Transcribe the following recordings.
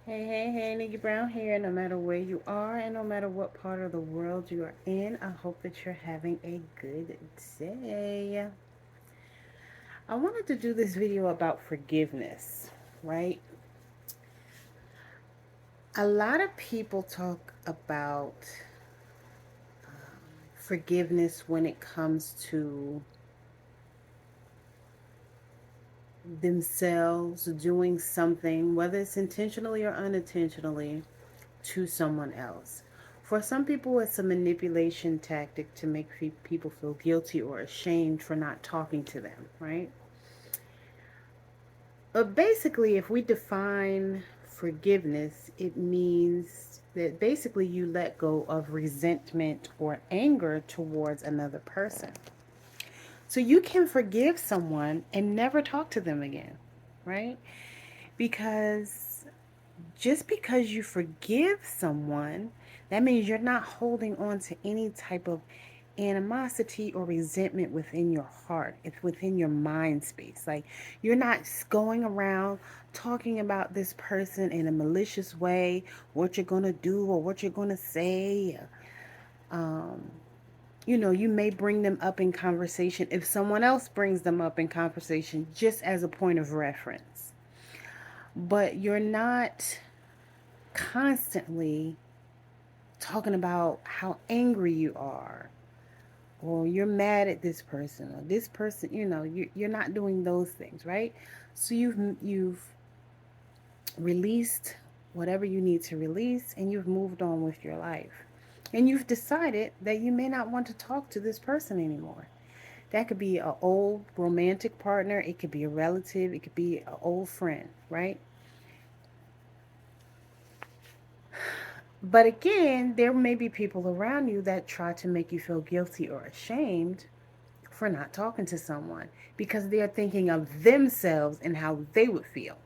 Hey, Nickie Brown here. No matter where you are and no matter what part of the world you are in, I hope that you're having a good day. I wanted to do this video about forgiveness, right? A lot of people talk about forgiveness when it comes to themselves doing something, whether it's intentionally or unintentionally, to someone else. For some people, it's a manipulation tactic to make people feel guilty or ashamed for not talking to them, right? But basically, if we define forgiveness, it means that basically you let go of resentment or anger towards another person. So you can forgive someone and never talk to them again, right? Because just because you forgive someone, that means you're not holding on to any type of animosity or resentment within your heart. It's within your mind space. Like you're not going around talking about this person in a malicious way, what you're going to do or what you're going to say. Um, you may bring them up in conversation if someone else brings them up in conversation just as a point of reference. But you're not constantly talking about how angry you are or you're mad at this person or this person, you're not doing those things, right? So you've released whatever you need to release and you've moved on with your life. And you've decided that you may not want to talk to this person anymore. That could be an old romantic partner, it could be a relative, it could be an old friend, right? But again, there may be people around you that try to make you feel guilty or ashamed for not talking to someone because they're thinking of themselves and how they would feel,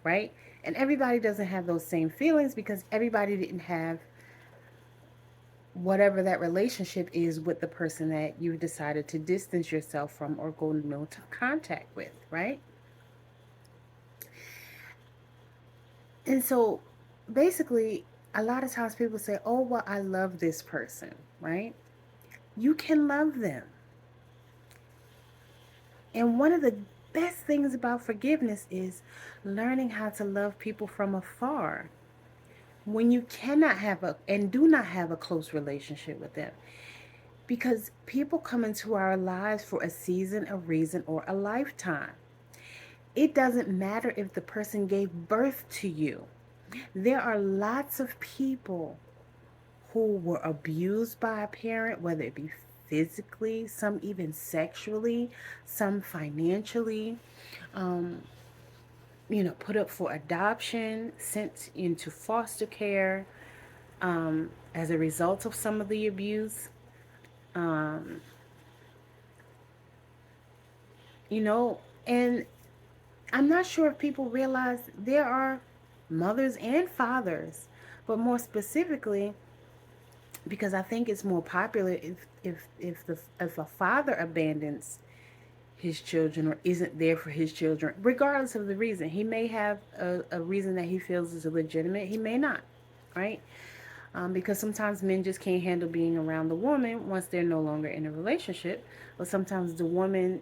right? And everybody doesn't have those same feelings because everybody didn't have whatever that relationship is with the person that you decided to distance yourself from or go no contact with, right? And so basically, a lot of times people say, oh, well, I love this person, right? You can love them. And one of the best things about forgiveness is learning how to love people from afar. When you cannot have and do not have a close relationship with them. Because people come into our lives for a season, a reason, or a lifetime. It doesn't matter if the person gave birth to you. There are lots of people who were abused by a parent, whether it be physically, some even sexually, some financially, um, put up for adoption, sent into foster care as a result of some of the abuse. Um, you know, and I'm not sure if people realize there are mothers and fathers, but more specifically, because I think it's more popular if a father abandons his children or isn't there for his children, regardless of the reason. He may have a reason that he feels is legitimate. He may not, right? Because sometimes men just can't handle being around the woman once they're no longer in a relationship. Or sometimes the woman,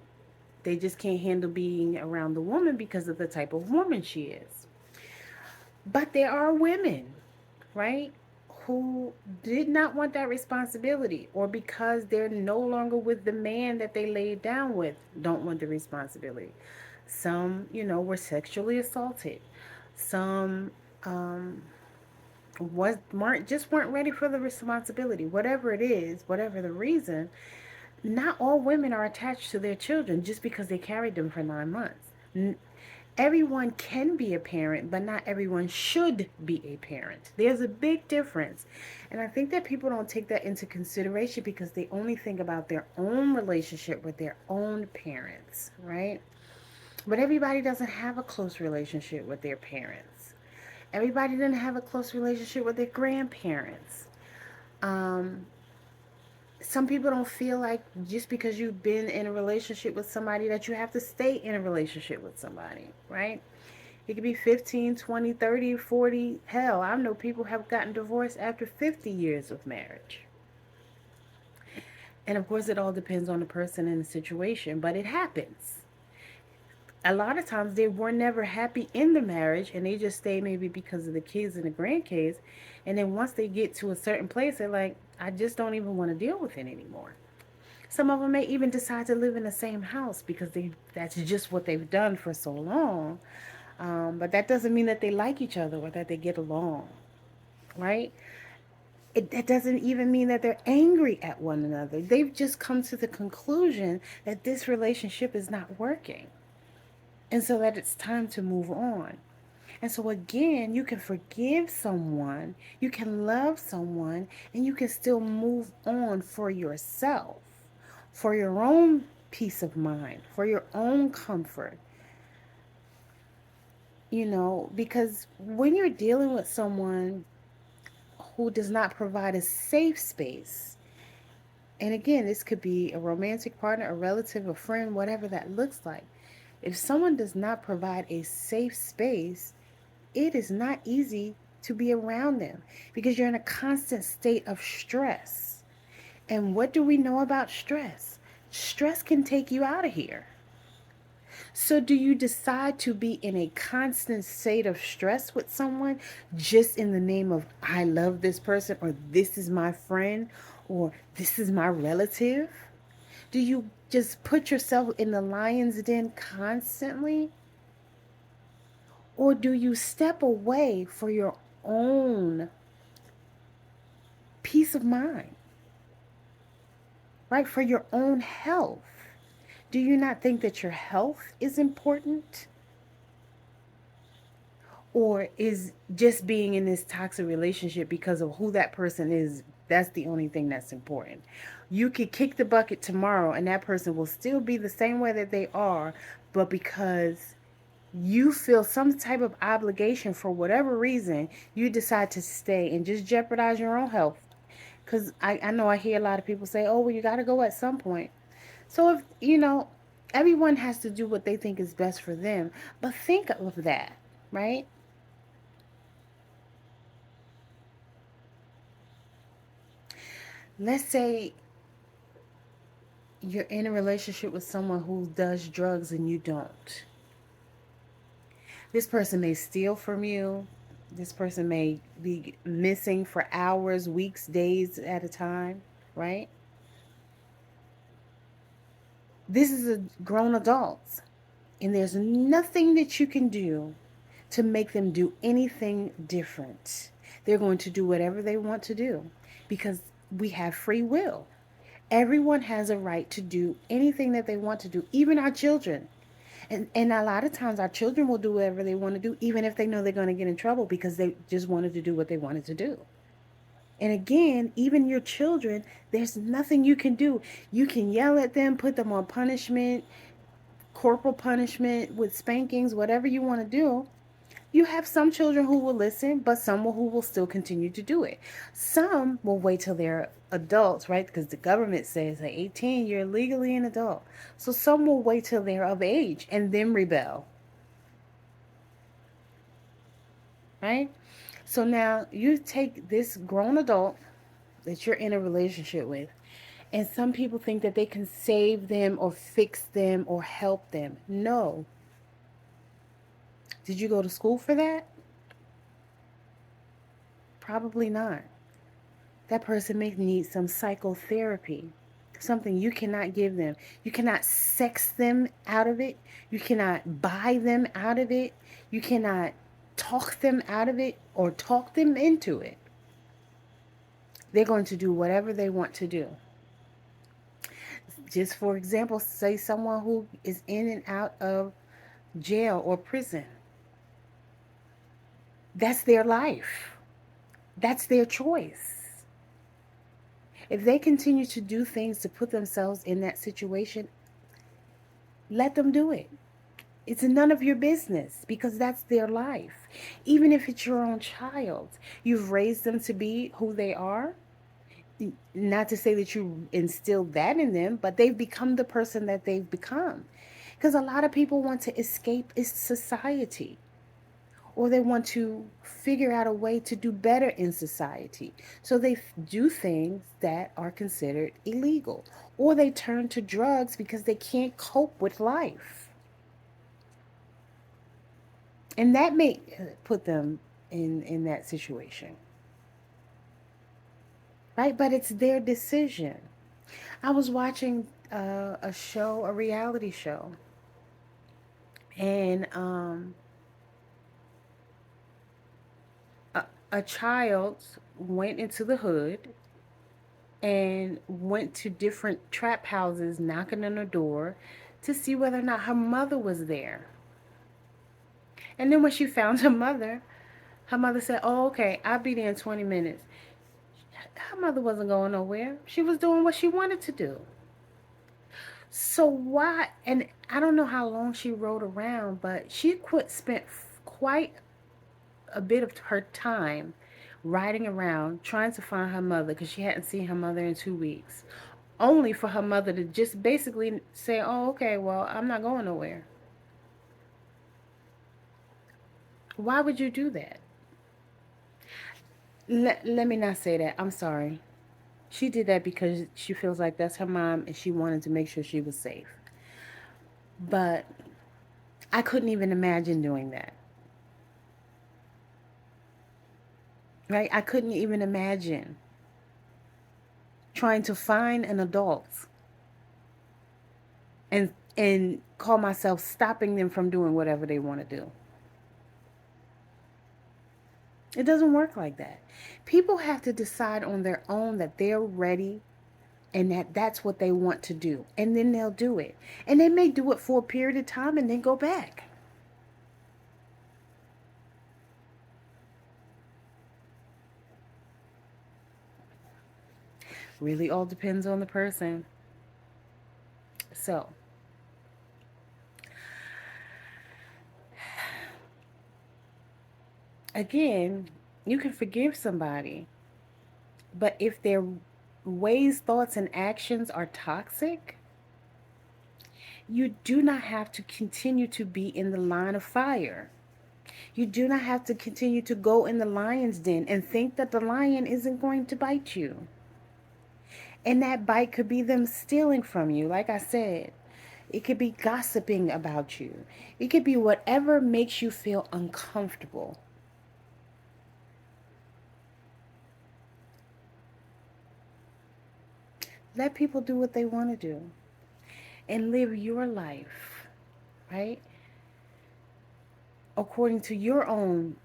they just can't handle being around the woman because of the type of woman she is. But there are women, right, who did not want that responsibility, or because they're no longer with the man that they laid down with, don't want the responsibility. Some, were sexually assaulted. Some weren't ready for the responsibility. Whatever it is, whatever the reason, not all women are attached to their children just because they carried them for 9 months. Everyone can be a parent, but not everyone should be a parent. There's a big difference. And I think that people don't take that into consideration because they only think about their own relationship with their own parents, right? But everybody doesn't have a close relationship with their parents. Everybody doesn't have a close relationship with their grandparents. Um, some people don't feel like just because you've been in a relationship with somebody that you have to stay in a relationship with somebody, right? It could be 15, 20, 30, 40. Hell, I know people have gotten divorced after 50 years of marriage. And of course, it all depends on the person and the situation, but it happens. A lot of times they were never happy in the marriage and they just stay maybe because of the kids and the grandkids. And then once they get to a certain place, they're like, I just don't even want to deal with it anymore. Some of them may even decide to live in the same house because that's just what they've done for so long. But that doesn't mean that they like each other or that they get along, right? That doesn't even mean that they're angry at one another. They've just come to the conclusion that this relationship is not working. And so that it's time to move on. And so, again, you can forgive someone, you can love someone, and you can still move on for yourself, for your own peace of mind, for your own comfort. Because when you're dealing with someone who does not provide a safe space, and again, this could be a romantic partner, a relative, a friend, whatever that looks like. If someone does not provide a safe space, it is not easy to be around them because you're in a constant state of stress. And what do we know about stress? Stress can take you out of here. So, do you decide to be in a constant state of stress with someone just in the name of, I love this person, or this is my friend, or this is my relative? Do you just put yourself in the lion's den constantly? Or do you step away for your own peace of mind, right? For your own health. Do you not think that your health is important? Or is just being in this toxic relationship because of who that person is, that's the only thing that's important? You could kick the bucket tomorrow and that person will still be the same way that they are, but because you feel some type of obligation for whatever reason, you decide to stay and just jeopardize your own health. Because I know I hear a lot of people say, oh, well, you got to go at some point. So everyone has to do what they think is best for them. But think of that, right? Let's say you're in a relationship with someone who does drugs and you don't. This person may steal from you. This person may be missing for hours, weeks, days at a time, right? This is a grown adults, and there's nothing that you can do to make them do anything different. They're going to do whatever they want to do because we have free will. Everyone has a right to do anything that they want to do, even our children. And a lot of times our children will do whatever they want to do, even if they know they're going to get in trouble because they just wanted to do what they wanted to do. And again, even your children, there's nothing you can do. You can yell at them, put them on punishment, corporal punishment with spankings, whatever you want to do. You have some children who will listen, but some who will still continue to do it. Some will wait till they're adults, right? Because the government says at 18, you're legally an adult. So some will wait till they're of age and then rebel, right? So now you take this grown adult that you're in a relationship with, and some people think that they can save them or fix them or help them. No. Did you go to school for that? Probably not. That person may need some psychotherapy, something you cannot give them. You cannot sex them out of it. You cannot buy them out of it. You cannot talk them out of it or talk them into it. They're going to do whatever they want to do. Just for example, say someone who is in and out of jail or prison. That's their life. That's their choice. If they continue to do things to put themselves in that situation, let them do it. It's none of your business because that's their life. Even if it's your own child, you've raised them to be who they are. Not to say that you instilled that in them, but they've become the person that they've become. Because a lot of people want to escape society. or they want to figure out a way to do better in society. So they do things that are considered illegal, or they turn to drugs because they can't cope with life. And that may put them in that situation, right? But it's their decision. I was watching a show, a reality show, and a child went into the hood and went to different trap houses knocking on the door to see whether or not her mother was there. And then when she found her mother said, "Oh, okay, I'll be there in 20 minutes." Her mother wasn't going nowhere. She was doing what she wanted to do. So why? And I don't know how long she rode around, but she spent quite a bit of her time riding around trying to find her mother because she hadn't seen her mother in 2 weeks. Only for her mother to just basically say, "Oh, okay, well, I'm not going nowhere." Why would you do that? Let me not say that. I'm sorry. She did that because she feels like that's her mom and she wanted to make sure she was safe. But I couldn't even imagine doing that. Right? I couldn't even imagine trying to find an adult and call myself stopping them from doing whatever they want to do. It doesn't work like that. People have to decide on their own that they're ready and that that's what they want to do. And then they'll do it. And they may do it for a period of time and then go back. Really all depends on the person. So, again, you can forgive somebody, but if their ways, thoughts, and actions are toxic, you do not have to continue to be in the line of fire. You do not have to continue to go in the lion's den and think that the lion isn't going to bite you. And that bite could be them stealing from you, like I said. It could be gossiping about you. It could be whatever makes you feel uncomfortable. Let people do what they want to do and live your life, right? According to your own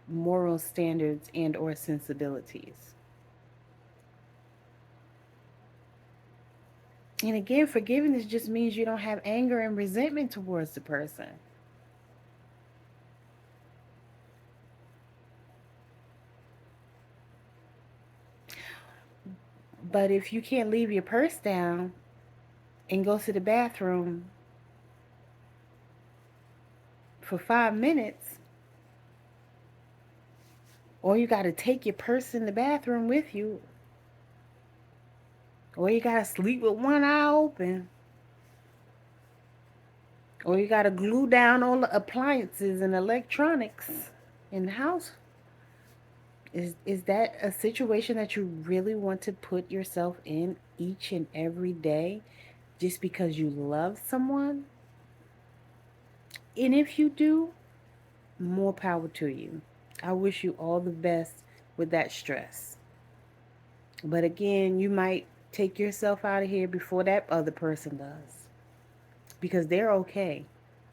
moral standards and or sensibilities. And again, forgiveness just means you don't have anger and resentment towards the person. But if you can't leave your purse down and go to the bathroom for 5 minutes, or you got to take your purse in the bathroom with you, or you got to sleep with one eye open, or you got to glue down all the appliances and electronics in the house, is that a situation that you really want to put yourself in each and every day just because you love someone? And if you do, more power to you. I wish you all the best with that stress. But again, you might take yourself out of here before that other person does because they're okay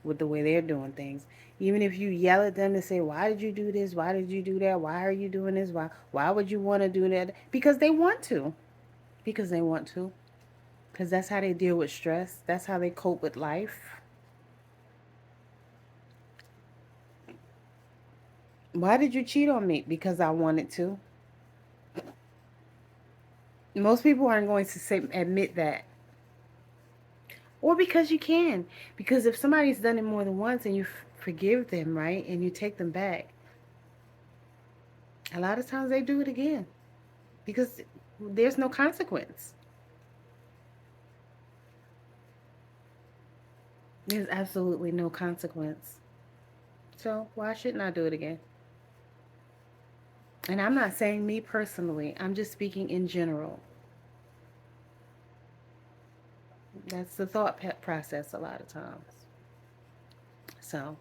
with the way they're doing things. Even if you yell at them and say, "Why did you do this? Why did you do that? Why are you doing this? Why would you want to do that?" Because they want to. Because they want to. Because that's how they deal with stress. That's how they cope with life. Why did you cheat on me? Because I wanted to. Most people aren't going to admit that. Or because you can. Because if somebody's done it more than once and you forgive them, right, and you take them back, a lot of times they do it again. Because there's no consequence. There's absolutely no consequence. So why shouldn't I do it again? And I'm not saying me personally, I'm just speaking in general. That's the thought process a lot of times. So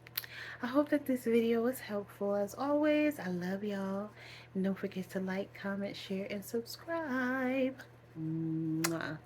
I hope that this video was helpful. As always, I love y'all. And don't forget to like, comment, share, and subscribe. Mwah.